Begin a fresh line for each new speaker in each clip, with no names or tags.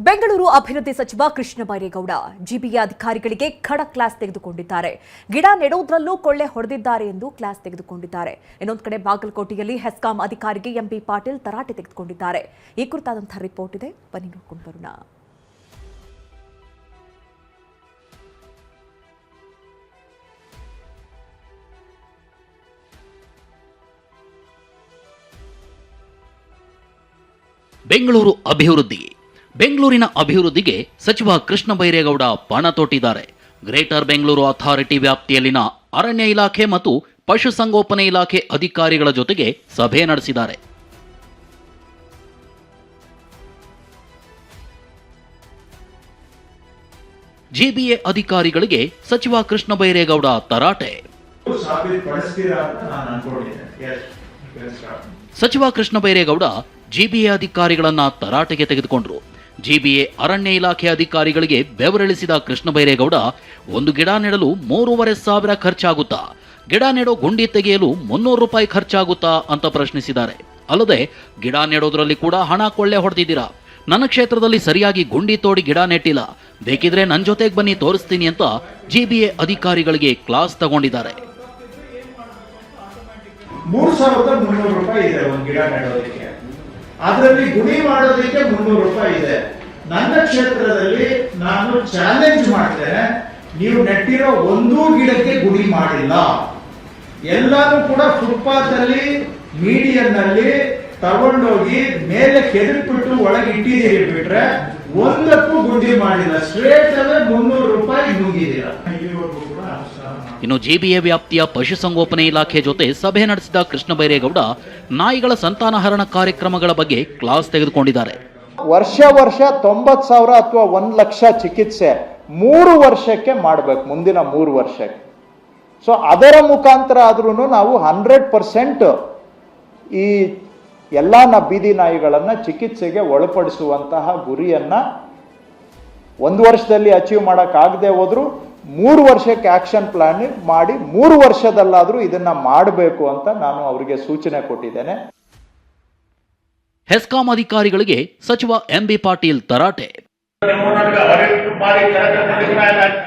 ಬೆಂಗಳೂರು ಅಭಿವೃದ್ಧಿ ಸಚಿವ ಕೃಷ್ಣ ಬೈರೇಗೌಡ ಜಿಬಿಎ ಅಧಿಕಾರಿಗಳಿಗೆ ಖಡಕ್ ಕ್ಲಾಸ್ ತೆಗೆದುಕೊಂಡಿದ್ದಾರೆ. ಗಿಡ ನೆಡುವುದರಲ್ಲೂ ಕೊಳ್ಳೆ ಹೊಡೆದಿದ್ದಾರೆ ಎಂದು ಕ್ಲಾಸ್ ತೆಗೆದುಕೊಂಡಿದ್ದಾರೆ. ಇನ್ನೊಂದು ಕಡೆ ಬಾಗಲಕೋಟೆಯಲ್ಲಿ ಹೆಸ್ಕಾಂ ಅಧಿಕಾರಿಗೆ ಎಂಬಿ ಪಾಟೀಲ್ ತರಾಟೆ ತೆಗೆದುಕೊಂಡಿದ್ದಾರೆ. ಈ ಕುರಿತಾದಂತಹ ರಿಪೋರ್ಟ್ ಇದೆ, ಬನ್ನಿ ನೋಡ್ಕೊಂಡು ಬರೋಣ.
ಬೆಂಗಳೂರಿನ ಅಭಿವೃದ್ಧಿಗೆ ಸಚಿವ ಕೃಷ್ಣ ಬೈರೇಗೌಡ ಪಣ ತೊಟ್ಟಿದ್ದಾರೆ. ಗ್ರೇಟರ್ ಬೆಂಗಳೂರು ಅಥಾರಿಟಿ ವ್ಯಾಪ್ತಿಯಲ್ಲಿನ ಅರಣ್ಯ ಇಲಾಖೆ ಮತ್ತು ಪಶುಸಂಗೋಪನೆ ಇಲಾಖೆ ಅಧಿಕಾರಿಗಳ ಜೊತೆಗೆ ಸಭೆ ನಡೆಸಿದ್ದಾರೆ. ಜಿಬಿಎ ಅಧಿಕಾರಿಗಳಿಗೆ ಸಚಿವ ಕೃಷ್ಣ ಬೈರೇಗೌಡ ತರಾಟೆ. ಸಚಿವ ಕೃಷ್ಣ ಬೈರೇಗೌಡ ಜಿಬಿಎ ಅಧಿಕಾರಿಗಳನ್ನ ತರಾಟೆಗೆ ತೆಗೆದುಕೊಂಡ್ರು. ಜಿಬಿಎ ಅರಣ್ಯ ಇಲಾಖೆ ಅಧಿಕಾರಿಗಳಿಗೆ ಬೆವರಿಳಿಸಿದ ಕೃಷ್ಣ ಬೈರೇಗೌಡ, ಒಂದು ಗಿಡ ನೆಡಲು 3,500 ಖರ್ಚಾಗುತ್ತಾ, ಗಿಡ ನೆಡೋ ಗುಂಡಿ ತೆಗೆಯಲು 300 ರೂಪಾಯಿ ಖರ್ಚಾಗುತ್ತಾ ಅಂತ ಪ್ರಶ್ನಿಸಿದ್ದಾರೆ. ಅಲ್ಲದೆ ಗಿಡ ನೆಡೋದ್ರಲ್ಲಿ ಕೂಡ ಹಣ ಕೊಳ್ಳೆ ಹೊಡೆದಿದ್ದೀರಾ, ನನ್ನ ಕ್ಷೇತ್ರದಲ್ಲಿ ಸರಿಯಾಗಿ ಗುಂಡಿ ತೋಡಿ ಗಿಡ ನೆಟ್ಟಿಲ್ಲ, ಬೇಕಿದ್ರೆ ನನ್ನ ಜೊತೆಗೆ ಬನ್ನಿ ತೋರಿಸ್ತೀನಿ ಅಂತ ಜಿಬಿಎ ಅಧಿಕಾರಿಗಳಿಗೆ ಕ್ಲಾಸ್ ತಗೊಂಡಿದ್ದಾರೆ.
3,300 ರೂಪಾಯಿ ಇದೆ ಒಂದು ಗಿಡ ನೆಡೋದಕ್ಕೆ, ಅದರಲ್ಲಿ ಗುಡಿ ಮಾಡೋದಕ್ಕೆ 300 ರೂಪಾಯಿ ಇದೆ. ನನ್ನ ಕ್ಷೇತ್ರದಲ್ಲಿ ನಾನು ಚಾಲೆಂಜ್ ಮಾಡ್ತೇನೆ, ನೀವು ನೆಟ್ಟಿರೋ ಒಂದೂ ಗಿಡಕ್ಕೆ ಗುಡಿ ಮಾಡಿಲ್ಲ, ಎಲ್ಲಾನು ಕೂಡ ಫುಟ್ಪಾತ್ ಅಲ್ಲಿ ಮೀಡಿಯನ್ ನಲ್ಲಿ ತಗೊಂಡೋಗಿ ಮೇಲೆ ಕೆದಕ್ಬಿಟ್ಟು ಒಳಗೆ ಇಟ್ಟಿದ್ದೀರಿ, ಬಿಟ್ರೆ ಒಂದಕ್ಕೂ ಗುಡಿ ಮಾಡಿಲ್ಲ. ಸ್ಟ್ರೇಟ್ ಅಲ್ಲೇ 300 ರೂಪಾಯಿ ನುಂಗಿದ್ದೀರಾ.
ಇನ್ನು ಜಿಬಿಎ ವ್ಯಾಪ್ತಿಯ ಪಶುಸಂಗೋಪನೆ ಇಲಾಖೆ ಜೊತೆ ಸಭೆ ನಡೆಸಿದ ಕೃಷ್ಣ ಬೈರೇಗೌಡ ನಾಯಿಗಳ ಸಂತಾನಹರಣ ಕಾರ್ಯಕ್ರಮಗಳ ಬಗ್ಗೆ ಕ್ಲಾಸ್ ತೆಗೆದುಕೊಂಡಿದ್ದಾರೆ.
ವರ್ಷ 90,000 ಅಥವಾ 1,00,000 ಚಿಕಿತ್ಸೆ 3 ವರ್ಷಕ್ಕೆ ಮಾಡಬೇಕು, ಮುಂದಿನ 3 ವರ್ಷಕ್ಕೆ. ಸೊ ಅದರ ಮುಖಾಂತರ ಆದ್ರೂ ನಾವು 100% ಈ ಎಲ್ಲಾ ಬೀದಿ ನಾಯಿಗಳನ್ನ ಚಿಕಿತ್ಸೆಗೆ ಒಳಪಡಿಸುವಂತಹ ಗುರಿಯನ್ನ 1 ವರ್ಷದಲ್ಲಿ ಅಚೀವ್ ಮಾಡಕ್ಕಾಗದೆ ಹೋದ್ರು 3 ವರ್ಷಕ್ಕೆ ಆಕ್ಷನ್ ಪ್ಲಾನ್ ಮಾಡಿ 3 ವರ್ಷದಲ್ಲಾದ್ರೂ ಇದನ್ನ ಮಾಡಬೇಕು ಅಂತ ನಾನು ಅವರಿಗೆ ಸೂಚನೆ ಕೊಟ್ಟಿದ್ದೇನೆ.
ಹೆಸ್ಕಾಂ ಅಧಿಕಾರಿಗಳಿಗೆ ಸಚಿವ ಎಂಬಿ ಪಾಟೀಲ್ ತರಾಟೆ.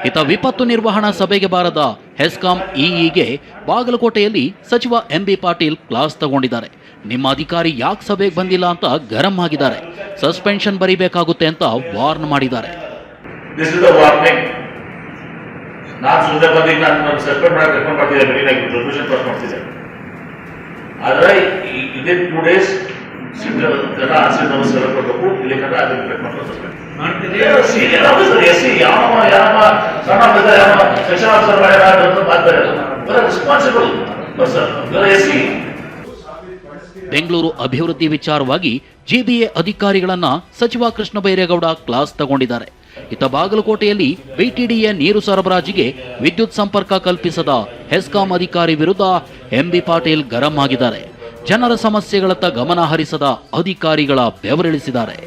ಇತ ವಿಪತ್ತು ನಿರ್ವಹಣಾ ಸಭೆಗೆ ಬಾರದ ಹೆಸ್ಕಾಂ ಇಇಗೆ ಬಾಗಲಕೋಟೆಯಲ್ಲಿ ಸಚಿವ ಎಂಬಿ ಪಾಟೀಲ್ ಕ್ಲಾಸ್ ತಗೊಂಡಿದ್ದಾರೆ. ನಿಮ್ಮ ಅಧಿಕಾರಿ ಯಾಕೆ ಸಭೆಗೆ ಬಂದಿಲ್ಲ ಅಂತ ಗರಂ ಆಗಿದ್ದಾರೆ. ಸಸ್ಪೆನ್ಷನ್ ಬರೀಬೇಕಾಗುತ್ತೆ ಅಂತ ವಾರ್ನ್ ಮಾಡಿದ್ದಾರೆ.
ನಾನು ಸುಮ್ಮನೆ ಬಂದಿದ್ದು ನಾನು ಸಸ್ಪೆಂಡ್ ಮಾಡಕ್ಕೆ ರೆಕಮೆಂಡ್ ಮಾಡ್ತಿದ್ದೆ, ಮೀಟಿಂಗ್ ಪ್ರೊಫೆಷನ್ ಪಾಸ್ ಮಾಡ್ತಿದ್ದೆ. ಆದರೆ ಇದೇ 2 days ಜನ ಆಸೆ ನಮಸ್ಕಾರ ಕೊಡಬೇಕು, ಇಲ್ಲಿ ಕಡೆ ಅದನ್ನು ರೆಕಮೆಂಡ್ ಮಾಡ್ತಾರೆ. ಬೆಂಗಳೂರು ಅಭಿವೃದ್ಧಿ ವಿಚಾರವಾಗಿ ಜಿಬಿಎ ಅಧಿಕಾರಿಗಳನ್ನ ಸಚಿವ ಕೃಷ್ಣ ಬೈರೇಗೌಡ ಕ್ಲಾಸ್ ತಗೊಂಡಿದ್ದಾರೆ. ಇತ ಬಾಗಲಕೋಟೆಯಲ್ಲಿ ಬಿಟಿಡಿಎ ನೀರು ಸರಬರಾಜಿಗೆ ವಿದ್ಯುತ್ ಸಂಪರ್ಕ ಕಲ್ಪಿಸದ ಹೆಸ್ಕಾಂ ಅಧಿಕಾರಿ ವಿರುದ್ಧ ಎಂಬಿ ಪಾಟೀಲ್ ಗರಂ ಆಗಿದ್ದಾರೆ. ಜನರ ಸಮಸ್ಯೆಗಳತ್ತ ಗಮನ ಹರಿಸದ ಅಧಿಕಾರಿಗಳ ಬೆವರಿಳಿಸಿದ್ದಾರೆ.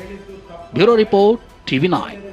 Bureau report, TV9.